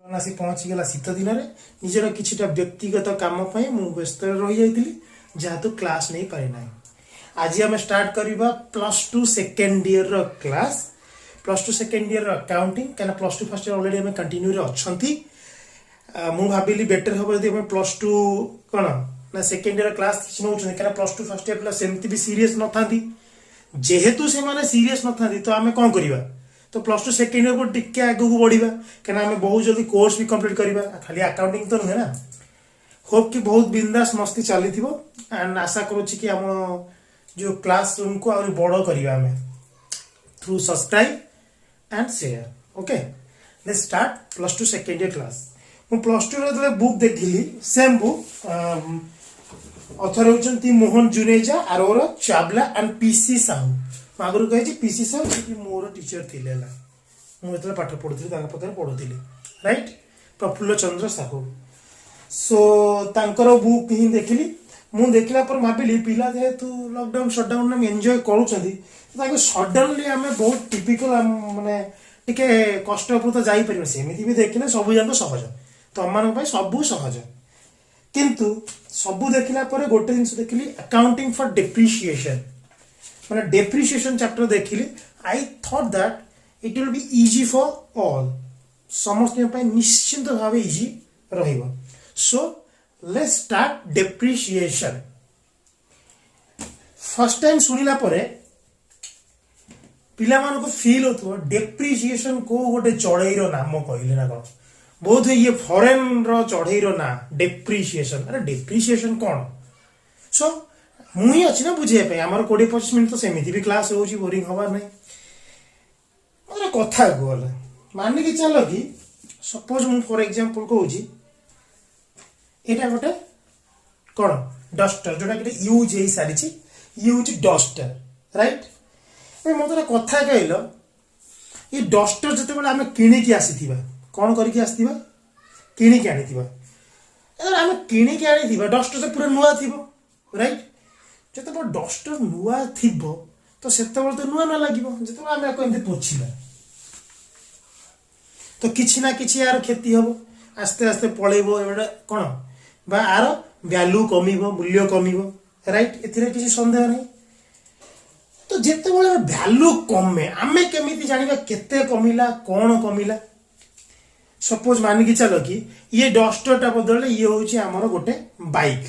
आसी पहुँचीगला शीत दिन में निजर किछिटा व्यक्तिगत काम व्यस्त रही जाइली जहाँ तो क्लास नहीं पारे ना। आज आम स्टार्ट करवा +2 सेकेंड ईयर रो क्लास +2 सेकेंड ईयर अकाउंटिंग कहीं +2 फर्स्ट ईयर ऑलरेडी हमें कंटिन्यू अच्छा मु भाविली बेटर हम जब +2 कौन ना सेकेंड ईयर क्लास किसी नौ कहीं +2 फर्स्ट ईयर पिला सेमती भी सीरीयस न था जेहेतु से माने सीरीयस न था तो आम कौन करवा तो +2 सेकेंड ईयर को टिके आगे को बढ़ा कहीं आम बहुत जल्दी कोर्स भी कंप्लीट करवा खाली अकाउंटिंग तो नुहे ना। होप कि बहुत बिंदास मस्ती चली एंड आशा करुच्ची कि आम जो क्लास रूम को आहुरी बड़ करवा आम थ्रू subscribe and share. Okay let's start +2 second year class. मु +2 रे बुक देखिली सेम बुक ऑथर होचंती मोहन जुनेजा अरोरा चावला एंड पीसी साहू। आगुरी कही पीसी साहू जी मोर टीचर थिले मुझे पाठ पढ़ुली पढ़ुली राइट प्रफुल्ल चंद्र साहू। सो तांकर बुक ही देखिली मु देखला पर भाविली पिला जेहेतु लॉकडाउन शटडाउन में एंजॉय करूँ सडनली आम बहुत टिपिकल माने टिके कष्टपूर्ण जापर सेमती भी देखने सब जाक सहज तुम मान सब सहज किंतु सबू देखला पर गोटे जिन देखिली अकाउंटिंग फॉर डेप्रिसिएशन माने डेप्रिसिएशन चैप्टर देखिली I thought that it will be easy for all समस्त निश्चिंत भाव इजी रहिबो। So let's start depreciation. First time सुनिला परे पिला मान को फील होतो डेप्रिसिएशन को गोटे चढ़ई रो नाम कहले ना कौन बहुत ये फॉरेन रो चढ़ई रो ना डेप्रिसिएशन। अरे डेप्रिसिएशन कौन सो मुई अच्छी ना बुझे आमर 20-25 मिनट तो सेमती भी क्लास हो बोरिंग हबार नहीं मतलब कथा कहला मान के चल कि सपोज मु फॉर एग्जांपल कहूँ यहाँ गोटे कौन डस्टर जोटा कि यूज हो सारी यूज डस्टर राइट मत कथा कहल ये डस्टर जिते आम किणिकी आसी कौन करके आसवा किणिकी आनी आम किणिकी आनी डस्टर तो पूरा नुआ थी राइट जो डस्टर नुआ थी तो से तो नुआ ना लगे जो आम एम पोछा तो किसी ना कि यार क्षति हम आस्ते आस्ते पलैब कौन बा आर वैल्यू कम मूल्य कम राइट ए सन्देह नहीं। तो जिते वैल्यू कमे आम केमी जाना केते कमिला कौन कमिला सपोज मान की चल कि ये डस्टरटा बदल ये हूँ आमर गोटे बाइक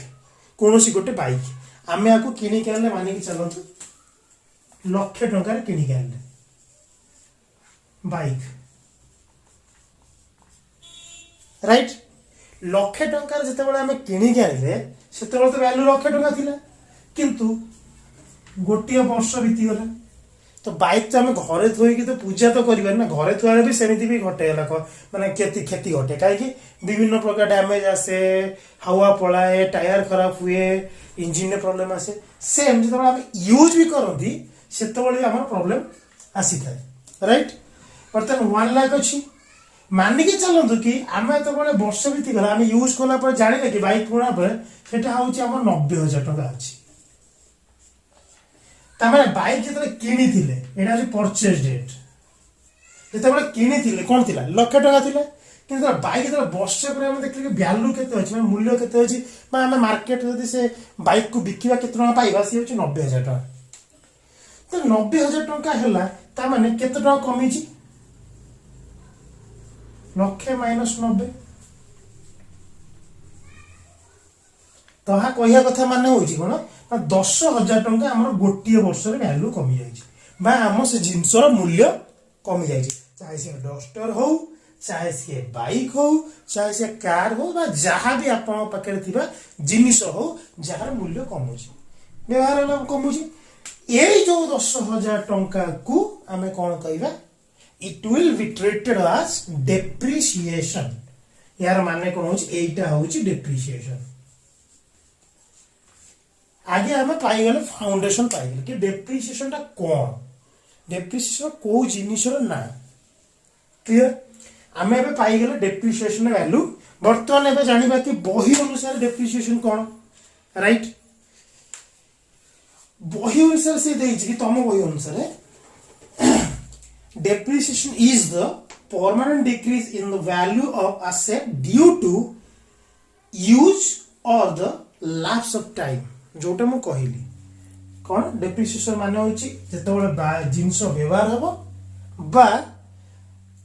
कौन सी गोटे बाइक आम या किणिक आने मान की चलतु लक्ष टंकार किणिक आने बाइक राइट लक्ष टंकार जिते आम किणिक आने से तो वैल्यू लक्ष टंका थिला किंतु गोटे वर्ष बीतीगला तो बाइक तो आम घरे थोक तो पूजा तो कर ना घरे थुआर भी सेमती भी घटेगा माने क्षति घटे कहीं विभिन्न प्रकार डैमेज आसे हवा पलाए टायर खराब हुए इंजिन में प्रॉब्लम आसे सेम जो आम यूज भी करती से आम प्रॉब्लम आसी था राइट। बर्तमान 1 लाख अच्छी मानिक चलतु कि आम जो वर्ष बीतीगला आम यूज कला जाने कि बाइक पुणा पर सेटा हूँ 90,000 टका अच्छी तामें बाइक जो किनी यहाँ हूँ परचेज डेट जो किनी कौन थी लक्ष टका थी कि बाइक जो वर्षे पर देखिए वैल्यू के मूल्य के आम मार्केट जब से बाइक को बिकवा के पाइबा सी हूँ 90,000 टका तो 90,000 टका है माने केते टका कमी लक्षे -90 तो कह कथा मान हूँ कौन 10,000 टंका आम गोटे वर्ष वैल्यू कमी जाम से जिनसर मूल्य कमी जाए चाहे सी डस्टर हो चाहे सी बाइक हो चाहे सी कार हो जहाँ भी आप जिनिस हो जार मूल्य कमुची व्यवहार कमुची ये जो 10,000 टंका को आम कौन कह it will be treated as depreciation यार माने कौन हो डेप्रिसिएशन। आगे आम पाईगले फाउंडेशन पाईगले कि डेप्रिसिएशन टा कौन डेप्रिसिएशन को जिनिसर ना क्लियर आम ए पाईगले डेप्रिसिएशन वैल्यू बर्तमान एवं जाना कि बही अनुसार डेप्रिसिएशन कौन राइट बही अनुसार से कि तुम बही अनुसार depreciation is the permanent decrease in the value of asset due to use or the lapse of time जोटा मु कहली कौन डेप्रिसिएशन माने होची जेतेबेले जिंस व्यवहार हबो बा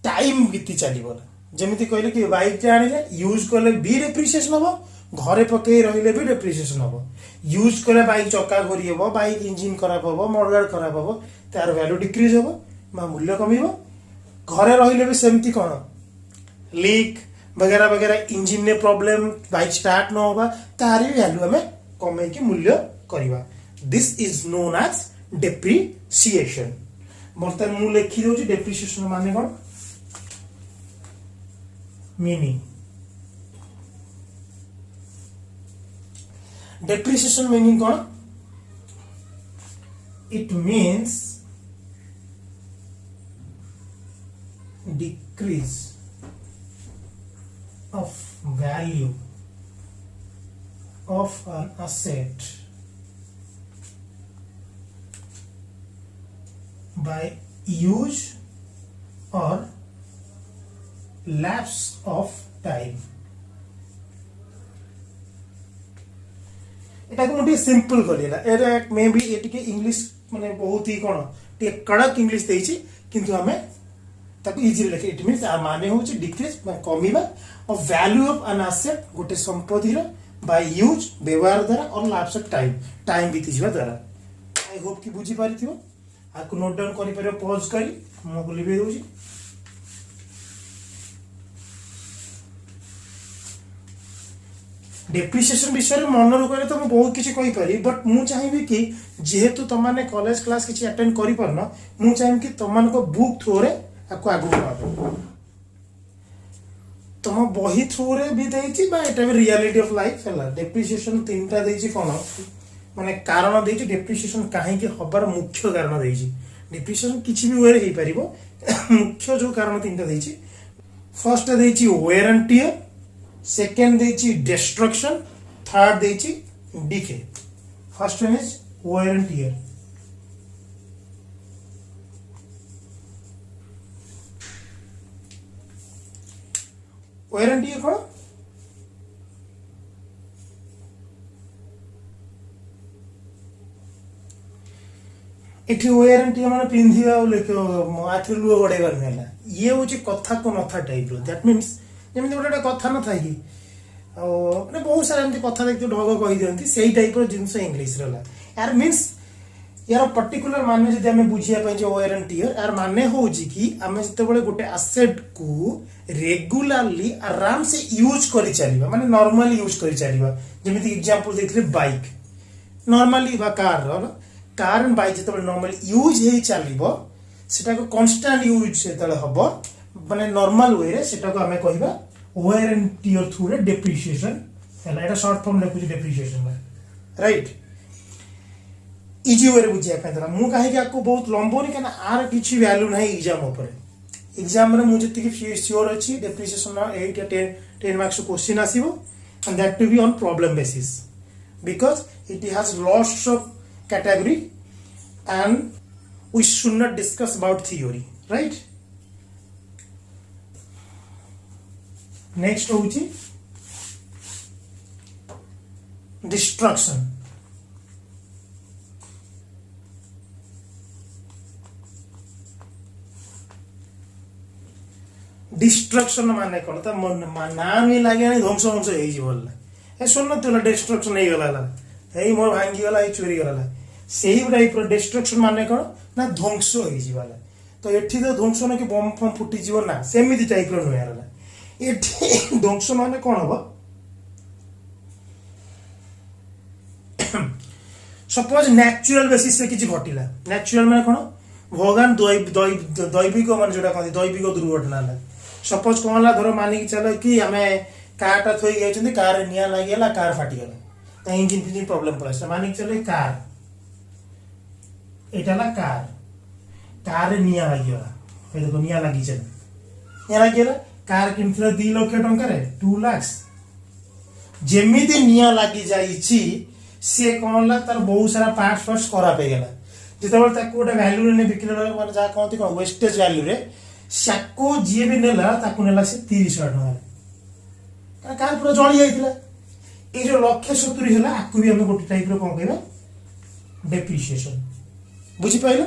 टाइम बीती चलीबो जेमिति कहले कि बाइक आनिले यूज करले भी डेप्रिसिएशन हबो घरे पकई रहिले भी डेप्रिसिएशन हबो यूज करले बाइक चक्का घोरी हबो बाइक इंजिन खराब हबो मडगार्ड खराब हबो तार वैल्यू डिक्रीज हबो बा मूल्य कमिबो घरे रहिले भी सेमती कोन लीक वगैरह वगैरह इंजिन ने प्रॉब्लम बाइक स्टार्ट न होबा तार वैल्यू हमें कमे की मूल्य करबा this is known as depreciation बर्तमान मु लिखि दोची डेप्रिसिएशन माने कोन मीनिंग depreciation meaning कौन it means decrease of value of an asset by use or lapse of time एटा को मुझे सिंपल करेला एटा मे बी एटिके इंग्लिश माने बहुत ही कोन टे कड़क इंग्लिश देछि किंतु हमें ताको इजी लिखे इट मींस आ माने होछि डिक्रीज माने कमीबा of value of an asset गोटे संपत्ति रो बाय यूज व्यवहार द्वारा और लैप्स ऑफ टाइम बीती जिवा द्वारा आई होप कि बुझी पारिथिबो आको नोट डाउन करि परियो पॉज करी मो को लिबे दोछि डेप्रिसिएशन विषय मन रखले तो बहुत किसी कही पारि बट मु चाहिए कि जेहेतु तुम मैंने कॉलेज क्लास किसी अटेंड कर पारन मु चाहिए कि तुम बुक थ्रू रे आको आगु बढ़ा तुम बही थ्रू रे भी देछि बा एटा भी रियलिटी ऑफ लाइफ हैला डेप्रिसिएशन तीनटा देछि कोन माने कारण देछि डेप्रिसिएशन काहे कि हबार मुख्य कारण देछि डेप्रिसिएशन किछि भी वे रे हे परिबो मुख्य जो कारण तीनटा देछि फर्स्ट देछि वेयर एंड टियर सेकेंड देछि डिस्ट्रक्शन थर्ड देछि decay first one is wear and tear wear and tear कोन एठी वेयर एंड टियर माने पिंधिया लेके आखिर लुह गड़ेबार नेला ये होछि कथा को नथा टाइप रो दैट मींस जेମିତି ଗୋଟେ କଥା ନଥାଏ କି ଆଉ ମାନେ ବହୁତ ସାରା ଏମିତି କଥା ଦେଖି ଢଗ କହି ଦିଅନ୍ତି ସେଇ ଟାଇପର ଜିନିଷ ଇଂଲିଶରେ ହେଲା यार मींस यार पर्टिकुलर माने जदि हमें बुझिया ପାଇଁ जे वेयर एंड टियर यार माने होउची कि हमें जेतेबेले गोटे एसेट को रेगुलरली आराम से यूज करि चलिबा माने नॉर्मली यूज करि चलिबा जेମିତି एग्जांपल देखले बाइक नॉर्मली बा कार एंड बाइक जेतेबेले नॉर्मली यूज हे चलिबो सेटा को कांस्टेंट यूज सेतेबेले हबो माने नॉर्मल वे रे सेटा को हमें कहबा वेयर एंड टियर थ्रू रे डेप्रिसिएशन हैला एटा शॉर्ट फॉर्म लेखु डेप्रिसिएशन राइट इजी वे रे बुझिया पे मु काहे कि आपको बहुत लंबो नहीं कना आर किछि वैल्यू नाही एग्जाम ऊपर एग्जाम रे मु जति कि श्योर अछि डेप्रिसिएशन 8 या 10 मार्क्स क्वेश्चन आसीबो and that to be on problem basis because it has lots of category and we should not discuss about theory right next होची डिस्ट्रक्शन डिस्ट्रक्शन माने कोन त नाम ही लागे ध्वंस ध्वंस हे जी बोलला ए सुन न तोला डिस्ट्रक्शन हे गला हे मोर भांगी गला ए चोरी गला सेही टाइप रो डिस्ट्रक्शन माने कोन ना ध्वंस हे जी वाला तो एठी तो ध्वंस न कि बम फम फुटी जीव ना सेमिति टाइप रो नया रला एठी ध्वंस माने कोन हबो सपोज नेचुरल बेसिस से किछि घटिला नेचुरल माने कोन भगवान दैविक माने जोटा कहती दैविक दुर्घटना ना सपोज कहला धर मानिक चलो कि हमें कार टा थोई गई कार निया लगी गला कार फाटी गला तो इंजन फिजिन प्रॉब्लम पड़ा मानिक चलो कार एटा ला कार निया लगी गला ए देखो निया लगी चल निया लगी गला कार किनथिला 2 लाख टंका रे 2 लाख जेमिति निया लगी जाईची से कहला तार बहुत सारा पार्ट्स खराब हो गला जितेबाला गोटे भैल्यू ने बिक्री माने जहाँ कहते कौन वेस्टेज भैल्यू रे साको जी भी नेला ताकू नेला से 30,000 टका कार पूरा जली जाइतिला ए जो 1,70,000 होला आकु भी हम गोटे टाइप रो कोन कहबा डेप्रिसिएशन बुझी पाइलो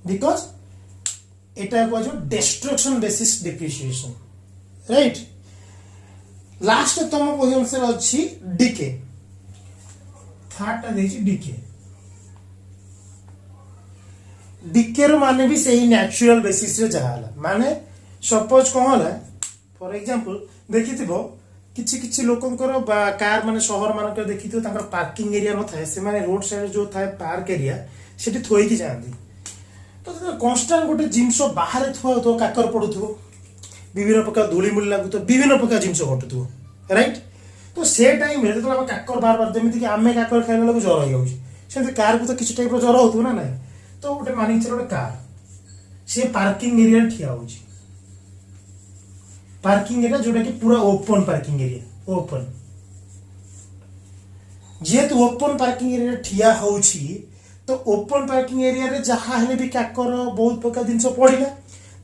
बिकॉज एटा को जो destruction basis depreciation right last तम बही अनुसार अच्छी डीके थर्ड देखिए डीके डीके रो माने भी सही नेचुरल बेसिस रे जहाला माने सपोज कोन होला फॉर एग्जांपल देखिथिबो किछि किछि लोकंकर कार माने शहर मानकर देखिथिबो तांकर पार्किंग एरिया न थाए से माने रोड साइड जो थाए पार्क एरिया सेठी थोई की जांदी तो कांस्टेंट गोटे जिंस बाहर थुआ तो काकर पडुथबो विभिन्न प्रकार धूली मुली लागु तो विभिन्न प्रकार जिंस घटुथबो राइट तो से टाइम रे तो हम काकर बार बार जेमिति कि आमे काकर खाइला लगु जर हो जाउची से कार को तो किछि टाइप रो जर होथबो ना नाही तो गोटे मानि चलो गोटे कार से पार्किंग एरिया ठिया होची पार्किंग एरिया जोटा कि पूरा ओपन पार्किंग एरिया ओपन जेहेतु ओपन पार्किंग एरिया ठिया होची तो ओपन पार्किंग एरिया रे जहा हेले भी काकर बहुत प्रकार जिंस पड़िला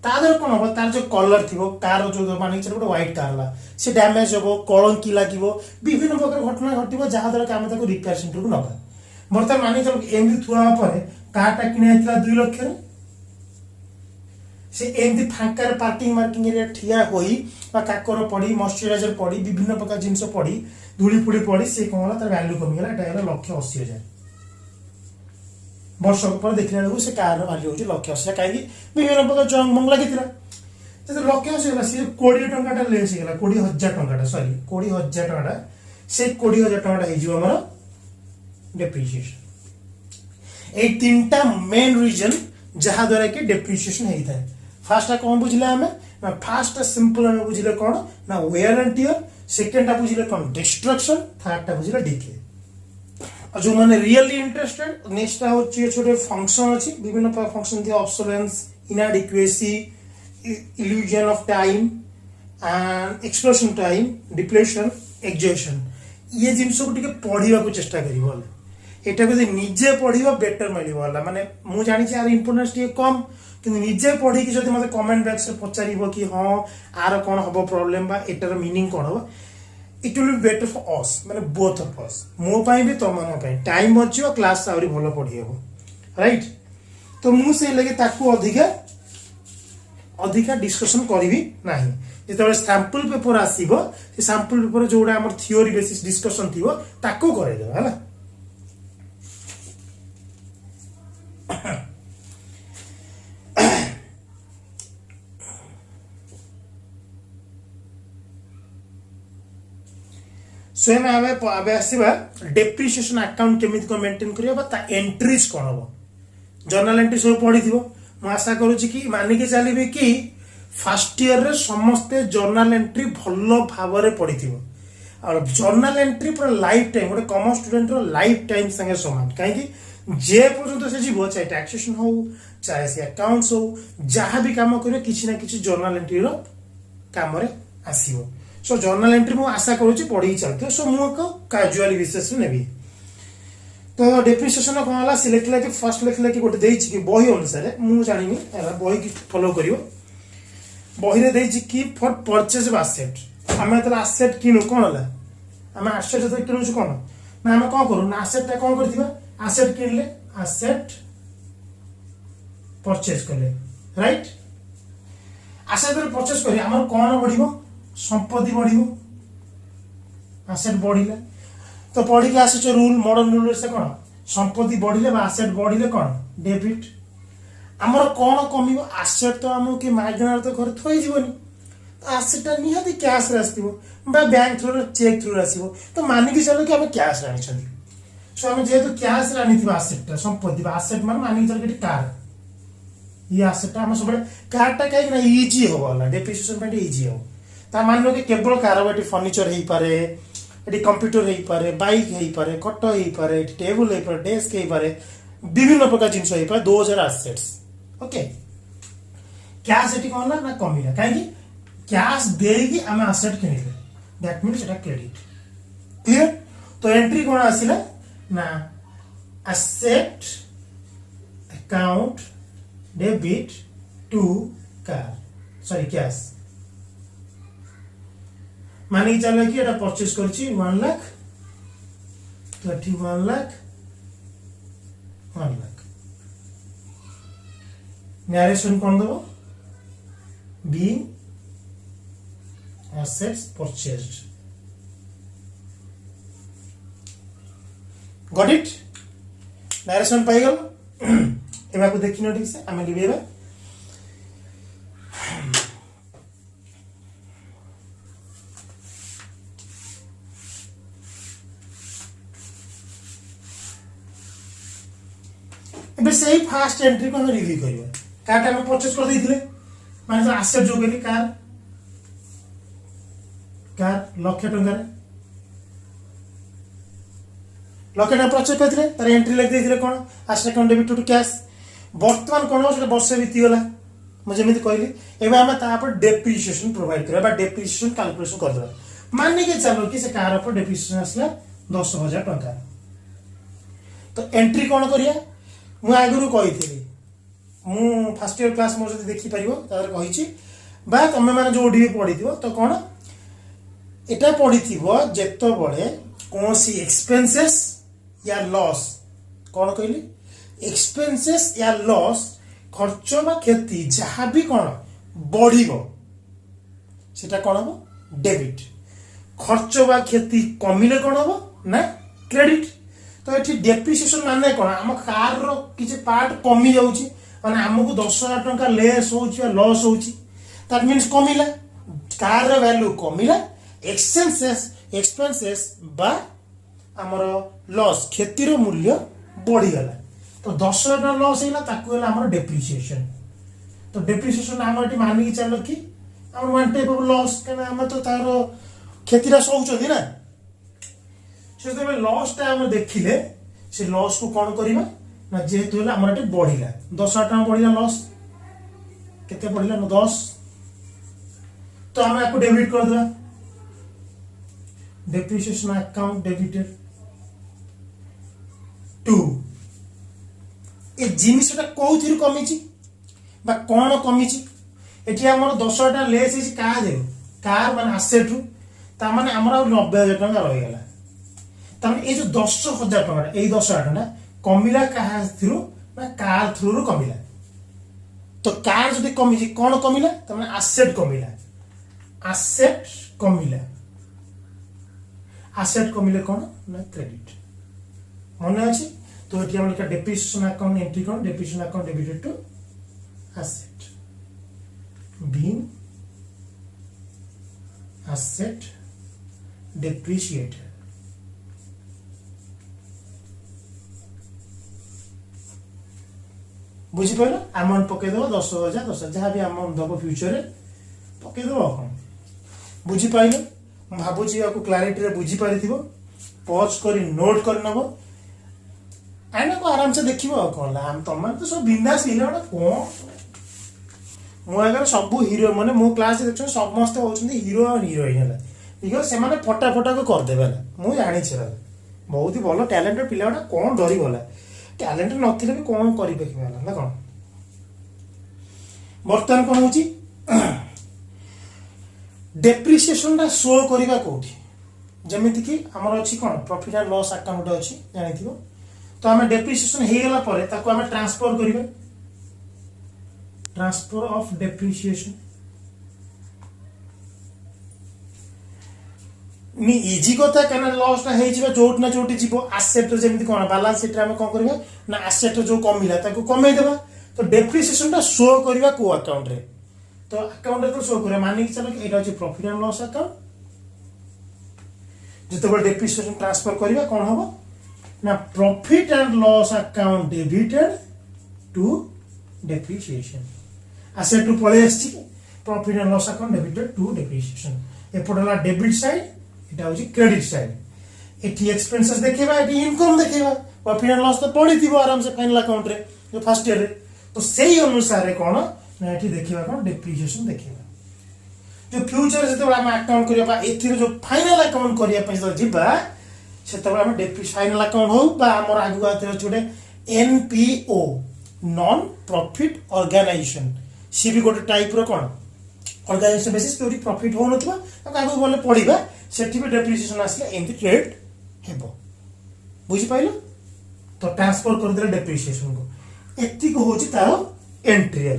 तादर कोन हो तार जो कलर थिबो कार जो माने गोटे व्हाइट कार ला से डैमेज होबो कलंकी लागिवो विभिन्न प्रकार घटना घटिबो जहा द्वारा काम ताको रिपेयर सेंटर को नबा वर्तमान माने चलो एमदी थुआ परे कारटा किने आइतला 2 लाख रे से एमदी फांकार पार्किंग मार्किंग एरिया ठिया होई बा काकर पड़ी मॉइस्चराइजर पड़ी विभिन्न प्रकार जिंस पड़ी धूली फुली पड़ी से कोला तार वैल्यू कमी गेला एटा 1,80,000 वर्ष पर देखला बेलू से कार वैल्यू होची 1,80,000 काई विभिन्न प्रकार जंग मंग लागितला तो 1,80,000 गेला से 20 टंकाटा लेस गेला 20,000 टंकाटा सॉरी 20,000 टंकाटा से 20,000 टंकाटा हे जिवो हमर डेप्रिसिएशन ए तीनटा मेन रीजन जहा द्वारा कि डेप्रिसिएशन हेई थाए फर्स्ट कौन बुझिला हमें ना फर्स्ट सिंपल हमें बुझिले कौन ना वेयर एंड टियर सेकंड बुझिले कौन डिस्ट्रक्शन थर्ड बुझिले डीके और जो माने रियली इंटरेस्टेड नेक्स्ट होची छोटे फंक्शन अछि विभिन्न फंक्शन दि obsolescence inadequacy illusion of time and explosion time depletion exhaustion ये जिंस को टिके पढिबा को चेष्टा करी बोले एटा को निजे पढिबा बेटर मिलिबो वाला माने मु जानि छी आर इंपोर्टेंस टिके कम कि निजे पढी कि जदि मते कमेंट बॉक्स रे पचारिबो कि हां आर कोन हबो प्रॉब्लम बा एटार मीनिंग कोन हबो it will be better for us माने बोथ ऑफ अस मो पाई भी तो मन पाई टाइम बचियो क्लास आउरी भलो पढी हबो राइट तो मु से लगे ताकू अधिका डिस्कशन करिवि नाही जेतबे सैंपल पेपर आसीबो से सैंपल पेपर जोडा हमर थ्योरी बेसिस डिस्कशन थिबो ताकू करे दे हला स्वयं आवे आसीबा डेप्रिसिएशन अकाउंट केमिति को मेंटेन करियो ता एंट्रीज कोन हो जर्नल एंट्री सब पढी थिबो म आशा करू छी कि माने के चलीबे कि फर्स्ट ईयर रे समस्त जर्नल एंट्री भलो भाबरे पढी थिबो और जर्नल एंट्री पूरा लाइफ टाइम गोटे कॉमन स्टूडेंट रो लाइफ टाइम संगे समान काहे कि जे पर्यंत से जीवो चाहे टैक्सेशन हो चाहे से अकाउंट्स हो जहां भी काम करियो किछि ना किछि जर्नल एंट्री रो काम रे आसीबो सो जर्नल एंट्री मु आशा करू छी पढी चलते सो मु को कैजुअली विशेष नेबी तो डेप्रिसिएशन कोन होला सिलेक्ट लाके फर्स्ट लिखला कि गोटे देइ छी कि बही अनुसार मु जानिनी एला बही कि फॉलो करियो बही रे देइ छी कि फॉर परचेज ऑफ एसेट हमें तला एसेट किनु कोन होला हमें एसेट जते किनु छी कोन ना हमें कोन करू ना एसेट ता कोन करथिबा एसेट किनले एसेट परचेज करले राइट एसेट परचेज करी हमर कोन बढ़िबो संपत्ति बढ़िबो एसेट बढ़िले तो पढ़ी के आसे रूल मॉडर्न रूल से कोन संपत्ति बढ़िले बा एसेट बढ़िले कोन डेबिट हमर कोन कमिबो एसेट तो हमो के मार्जिनल तो घर थोई जीवनी तो एसेट निहाती कैश रे आस्तिबो बा बैंक थ्रू चेक थ्रू आसीबो तो मानि के चलो कि हम कैश रानी छथि सो हम जेहेतु कैश रानी थिबा एसेट संपत्ति बा एसेट मानि के चलो कि कार ये एसेट हम सब कार टा काई ना इजी हो वाला डेप्रिसिएशन पे इजी हो ता मान लो कि केवल कार बेटी फर्नीचर हेई पारे एटी कंप्यूटर हेई पारे बाइक हेई पारे खट हेई पारे टेबल हेई पारे डेस्क हेई पारे विभिन्न प्रकार जिंस हेई पारे 2000 एसेट्स ओके कैश एटी कोन ना कमिला काहे कि कैश देगी हम एसेट किनिले दैट मींस एटा क्रेडिट क्लियर तो एंट्री कोन आसिला ना asset account debit to car sorry cash माने कि चलो कि एटा परचेस करछि 1 लाख तो 1 लाख 1 लाख नरेशन कौन दो being assets purchased got it narration पाई गल एबा को देखिनो ठीक से आमे लिबेबा एबे सही फास्ट एंट्री को हम रिव्यू करियो कार टाइम परचेस कर देथिले माने जो एसेट जो गेली कार लाख टंका लाख टंका परचेस करथिले तार एंट्री लिख देथिले कोन asset account debit to cash वर्तमान कोन हो वर्ष बीती गला म जेमिति कहली एबे हम ता पर डेप्रिसिएशन प्रोवाइड करबा बा डेप्रिसिएशन कैलकुलेशन कर देबा मानने के चलो कि से कार पर डेप्रिसिएशन असला 10000 टंका तो एंट्री कोन करिया मु आगुरु कहिथिली मु फर्स्ट ईयर क्लास मोर जदी देखि परिबो तार कहिछि बा तमे माने जो ओडी पढिथिबो तो कोन एटा पढिथिबो जेतो बळे कोनसी एक्सपेंसेस या लॉस कोन कहली एक्सपेंसेस या लॉस खर्च बा क्षति जहां भी कोन बढ़िबो सेटा कोन हो डेबिट खर्च बा क्षति कमिले कोन हो ना क्रेडिट तो एठी डेप्रिसिएशन माने कोन हम कार रो किछ पार्ट कमी जाउची माने हमकु 10000 टंका लेस होउची या लॉस होउची दैट मींस कमिला कार रो वैल्यू कमिला एक्सपेंसेस बा हमर लॉस क्षति रो मूल्य बढ़ी गला तो 10000 टंका लॉस हैला ताकू हैला हमर डेप्रिसिएशन तो डेप्रिसिएशन हमर एठी मानि कि चलो कि हमर वन टाइप ऑफ लॉस कना हम तो तारो क्षति रा सोउचो ना से तो लॉस टा हम देखिले से लॉस को कोन करिबा ना जेहेतु होला हमर एटी बढ़िला 10000 टका बढ़िला लॉस केते बढ़िला न 10 तो हम आपको डेबिट कर देबा डेप्रिसिएशन अकाउंट डेबिटेड टू ए जिनिसटा कोउथिर कमिची बा कोन कमिची एटी हमर 10000 टका लेस इस कार माने एसेट रु ता माने हमर 90000 टका रहि गेला तब ये जो 100,000 टका ए 10000 टका कमिला कहा थ्रू ना कार थ्रू रो कमिला तो कार जदी कमी कोन कमिला तब एसेट कमिले कोन ना क्रेडिट मने अछि तो एटी हम लिखा डेप्रिसिएशन अकाउंट एंट्री कोन depreciation account debited to asset being asset depreciated बुझी पाइल अमाउंट पके दो 10000 जहाँ भी अमाउंट दबो फ्यूचर रे पके दो अपन बुझी पाइल भाबुची आपको क्लैरिटी रे बुझी पारिथिबो पॉज करी नोट कर नबो आना को आराम से देखिबो कोन हम तमन तो सब बिंदास हिलोडा को मो अगर सब हीरो माने मो क्लास देखछो समस्त होछंदी हीरो और हीरोइन हला बिकॉज़ से माने फटा फटा को कर देबे मु जानि छरा बहुत ही भलो टैलेंटेड पिलाडा कोन डरी गला टैलेंट नथिले भी कोन करि बेखिबाला ना कोन बर्तन कोन होची डेप्रिसिएशन दा शो करिबा कोठी जेमिति कि हमर अछि कोन प्रॉफिट एंड लॉस अकाउंट अछि जानिथिबो तो हमें डेप्रिसिएशन हे गेला परे ताको हमें ट्रांसफर करिबे ट्रांसफर ऑफ डेप्रिसिएशन नि इजी कथा कना लॉस ना हे जिबा जोट ना जोटी जीवो एसेट जेमिति कोन बैलेंस शीट रे हम कोन करबे ना एसेट जो कमिला ताको कमे देबा तो डेप्रिसिएशन ता शो करबा को अकाउंट रे तो अकाउंट रे तो शो करे माने कि चलो एटा अछि प्रॉफिट एंड लॉस अकाउंट जतबे डेप्रिसिएशन ट्रांसफर करबा कोन हबो ना profit and loss account debited to depreciation asset to पळे आछि profit and loss account debited to depreciation ए पडला डेबिट साइड इटा होची क्रेडिट साइड एटी एक्सपेंसेस देखिबा एटी इनकम देखिबा प्रॉफिट एंड लॉस तो पड़ी थिबो आराम से फाइनल अकाउंट रे जो फर्स्ट ईयर रे तो सेही अनुसार रे कोन ना एटी देखिबा कोन डेप्रिसिएशन देखिबा जो फ्यूचर जते हम अकाउंट करिया एथिर जो फाइनल अकाउंट करिया पे जो जिबा सेते हम डेप्रिसिएशन फाइनल अकाउंट हो बा हमर आगु आते छोटे एनपीओ नॉन प्रॉफिट ऑर्गेनाइजेशन सी भी गोटे टाइप रो कौन ऑर्गेनाइजेशन बेसिस पे प्रॉफिट हो नथिबा आगु बोले पढ़िबा सेठी भी डेप्रिसिएशन आसले एमती ट्रेड हेबो बुझी पाइलो तो ट्रांसफर कर देले डेप्रिसिएशन को एति को होची तारो एंट्री है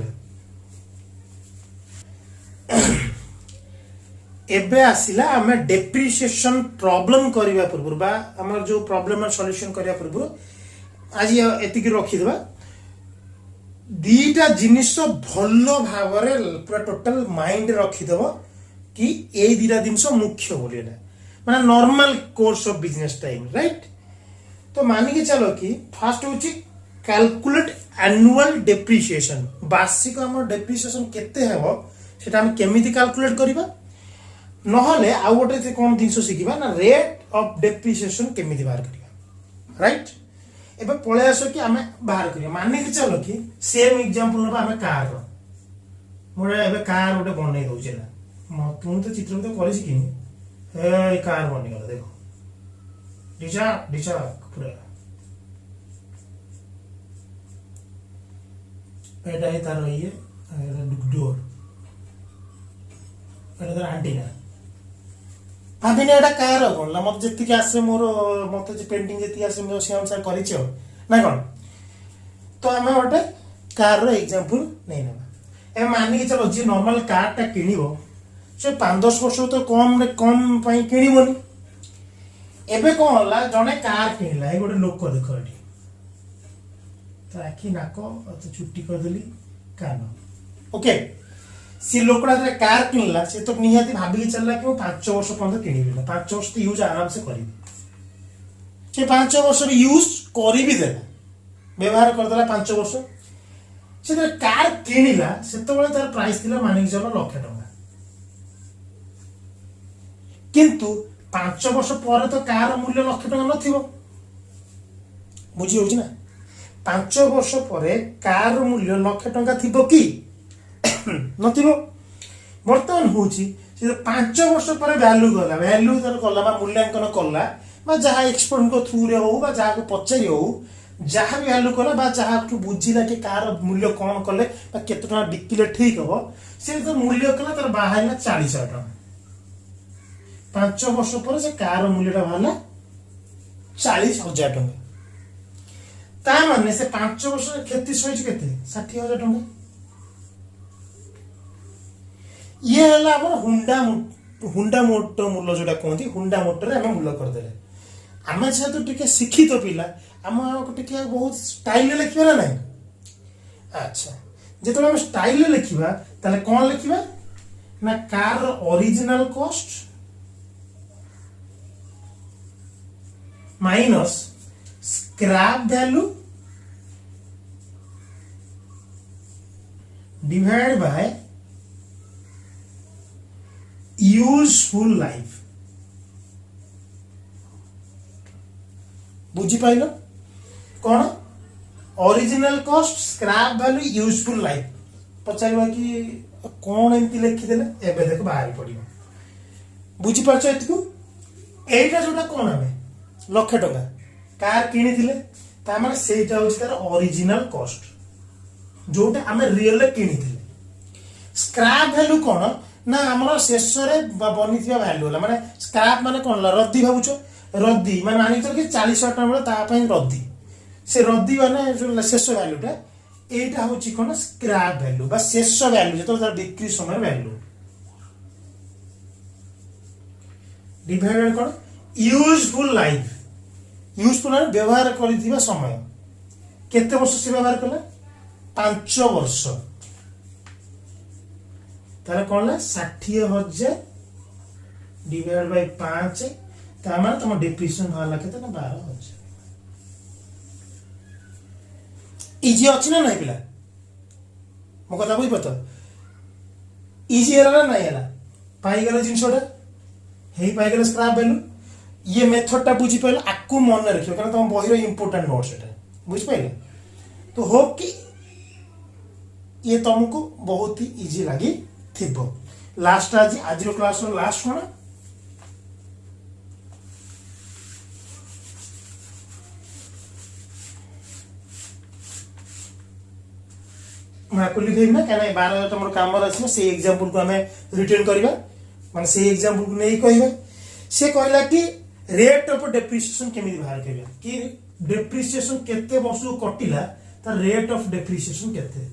एबे आसिला आमे डेप्रिसिएशन प्रॉब्लम करबा पूर्व बा हमर जो प्रॉब्लम सॉल्यूशन करबा पूर्व आज एति की रखी देबा दीटा जिनिस भलो भावरे पूरा टोटल माइंड रखीदेव कि ए दीटा जिनिस मुख्य बोलिए माने normal course of business time right तो मानिके चलो कि फास्ट होची कैलकुलेट एनुअल डेप्रिसिएशन वार्षिक हमर डेप्रिसिएशन केते हेबो सेटा हम केमिति कैलकुलेट करिबा नहले आ गोटे कोन जिनिस शिखिबा ना रेट ऑफ डेप्रिसिएशन केमिति बाहर करिबा राइट एबे पळे आसो कि आमे बाहर करिया माने कि चलो कि सेम एग्जांपल नबा आमे कार रो मोरे एबे कार गोटे बनै दउछे ना तुम तो चित्र तो करिस कि ए कार बनै गला देखो डिचा पूरा एटा हे तार ये डोर एटा तार एंटीना भाविने एटा कार कोन मत जति के आसे मोर मत जे पेंटिंग जति आसे मो से अनुसार करिछ ना कोन तो हमें गोटे कार रो एग्जांपल नै ना ए मानि के चलो जे नॉर्मल कार ता किनिबो से 5-10 वर्ष तो कम पई किनिबोनी एबे कोन होला जने कार किनला ए गोटे लोक देखो एठी तो आखि नाको तो छुट्टी कर देली कान ओके सी लोकड़ा जे कार किनला से तो निहाती भाबी के चलला कि 5 वर्ष पर्यंत किनिबी ना 5 वर्ष तो यूज आराम से करिबी से 5 वर्ष यूज करिबी देला व्यवहार कर देला 5 वर्ष से कार किनिला से तो बळे तार प्राइस थिला मानिक चलो लाख टका किंतु 5 वर्ष पर तो कार मूल्य लाख टका नथिबो बुझी होची ना 5 वर्ष पर कार मूल्य लाख टका थिबो कि नथिबो वर्तमान होची से 5 वर्ष पर वैल्यू तर गला बा मूल्यांकन कला बा जहा एक्सपर्ट को थ्रू रे हो बा जहा को पचारि हो जहा भी वैल्यू कला बा जहा को बुझिला कि कार मूल्य कोन कले बा केते टका बिकिले ठीक हो से तो मूल्य कला तर बाहाइला 40,000 टका 5 वर्ष पर से कार मूल्यटा भाला 40,000 टका ता माने से 5 वर्ष खेती सहित केते 60,000 टका ये हला हमर हुंडा मोटर मूल्य जोटा कहती हुंडा मोटर आम मूल्य करदे आम जेहेतु टिके शिक्षित पिला आम टिके बहुत स्टाइल लिखा ना नहीं अच्छा जो आम स्टाइल लिखा ताले कौन लिखा ना कार original cost minus scrap value divide by useful life बुझी पाइल कौन original cost scrap value useful life पचार कि कौन एमती लिखिदेले एबे देख बाहरी पड़ो बुझी पार्छ एतकू एटा जोटा कौन आमे लाख टका कार किनी ता माने सेटा होची तार ओरिजिनल कॉस्ट जोटा आमे रियल किनी स्क्रैप वैल्यू कौन ना हमर शेष रे बनिथिबा वैल्यू होला माने स्क्रैप माने कोन रद्दी भाबुचो रद्दी माने मानि तो कि 40,000 टका ता पई रद्दी से रद्दी माने जो शेष वैल्यूटा एटा होची कोन स्क्रैप वैल्यू बा शेष वैल्यू जेतो तार बिक्री समय वैल्यू डिवाइडेड कोन यूजफुल लाइफ यूजफुल माने व्यवहार करिथिबा समय केते वर्ष से व्यवहार कला 5 वर्ष तार कौन 60,000 डिवाइड बाय 5 तार तुम डेप्रिसिएशन वाला के ना 12,000 इजी अच्छी ना नहीं पिला मो कथा बुझ पत इजी है ना नहीं है पाई गले जिनसोटा हे पाई गले स्क्रैप वैल्यू ये मेथड टा बुझी पाइल आकु मन रखियो कारण तुम बहिरो इंपोर्टेंट नोट्स एटा बुझ पाइल तो होप कि ये तुमको बहुत ही इजी लगी थिबो लास्ट आज क्लास रो लास्ट कोन मैं लिखेबी ना कहीं 12 तुम कम आसो से एग्जांपल को आम रिटर्न करवा माने से एग्जांपल को नहीं कहबा से कहला कि रेट ऑफ डेप्रिसिएशन केमिति बाहर करबा कि डेप्रिसिएशन केते वर्ष को कटिला त रेट ऑफ डेप्रिसिएशन केते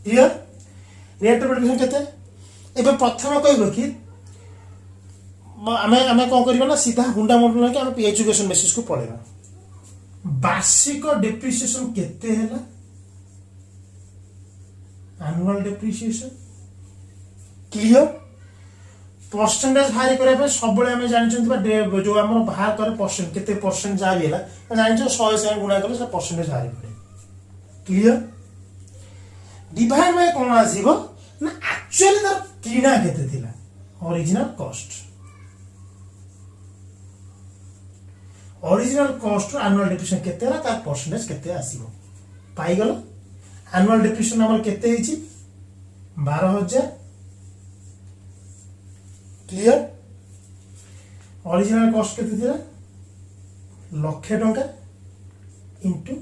क्लियर रेट ऑफ डेप्रिसिएशन केते एबे प्रथम कहबो कि आमे आमे कोन करबा ना सीधा हुंडा मोडल कि आमे एजुकेशन बेसिस को पढेबा वार्षिक डेप्रिसिएशन केते हैला एनुअल डेप्रिसिएशन क्लियर परसेंटेज बाहर करबा सब बळे आमे जानि बा जो हमर बाहर करे परसेंट केते परसेंट जा बिला जानि 100 से गुणा करे से परसेंटेज बाहर पड़े क्लियर डिवाइड बाय कोन आसीबो ना एक्चुअली तार किना केते थिला original cost original cost annual depreciation केते रा तार परसेंटेज केते आसीबो पाई गलो एनुअल डेप्रिसिएशन हमर केते हिची 12000 क्लियर ओरिजिनल कॉस्ट केते थिला लाख टंका इनटू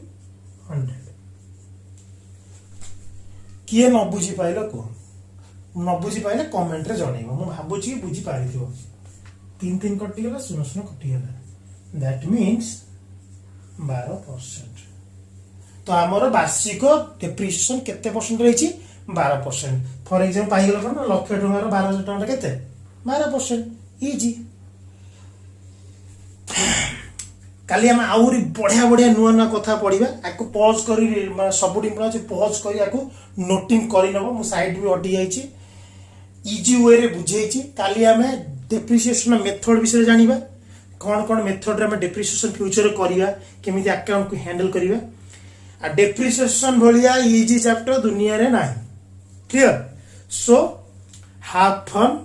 100 किए न बुझी पाइलो को न बुझी पाइले कमेंट रे जणैबो मु भाबुची कि बुझी पारिथिबो 3 कटि गेला 0 कटि गेला दैट मीन्स 12% तो आमर वार्षिक डेप्रिसिएशन केते परसेंट रही 12% फॉर एग्जांपल पाई गेला कोन लाख टंकार 12000 टंका केते 12% इजी काली हम आउरी बढ़िया बढ़िया नुआ नुआ कथा पढ़िबा आको पॉज करी सबुडी पॉज करी आको नोटिंग करी नबो मु साइड भी हटि जाईची इजी वे रे बुझेईची काली हमें डेप्रिसिएशन मेथड विषय जानिबा कौन कौन मेथड रे हम डेप्रिसिएशन फ्यूचर करिया केमिति अकाउंट को हैंडल करिया आ डेप्रिसिएशन भलिया इजी चैप्टर दुनिया रे नाही क्लियर सो हैव फन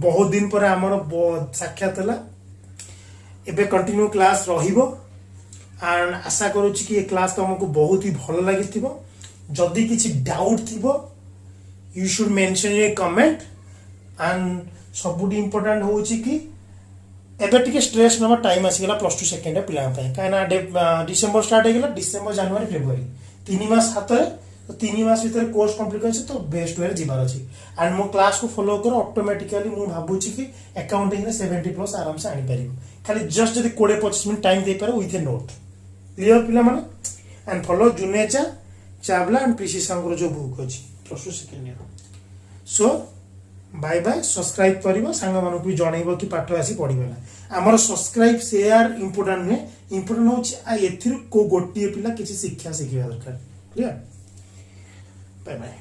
बहुत दिन पर हमर साक्षात होला एबे कंटिन्यू क्लास रहिबो एंड आशा करूची कि ये क्लास तुमको बहुत ही भल लागिथिबो जदी किछि डाउट थिबो you should mention in comment and सबुडी इंपोर्टेंट होची कि एबे टिके स्ट्रेस नबा टाइम आसी गेला प्लस 2 सेकेंड पिला पय काना डिसेंबर स्टार्ट हे गेला डिसेंबर जनवरी फेब्रुआरी 3 मास हातरे तो 3 मास भीतर कोर्स कंप्लीट करछि तो बेस्ट वे जिबार अछि एंड मो क्लास को फॉलो करो ऑटोमेटिकली मु भाबुछि कि अकाउंटिंग रे 70 प्लस आराम से आनी परिबो खाली जस्ट जदी 20-25 मिनिट टाइम दे पारे विथ ए नोट क्लियर पिला माने and follow Juneja Chawla and प्रीसी सांगर जो बुक अछि plus 2 second year so bye bye subscribe करिवो सांग मानु भी जणैबो कि पाठ आसी पढिबला हमर सब्सक्राइब शेयर इंपोर्टेंट ने इंपोर्टेंट होछि आ एथिर को गोटिए पिला किछि शिक्षा सिखिबा दरकार क्लियर बाय बाय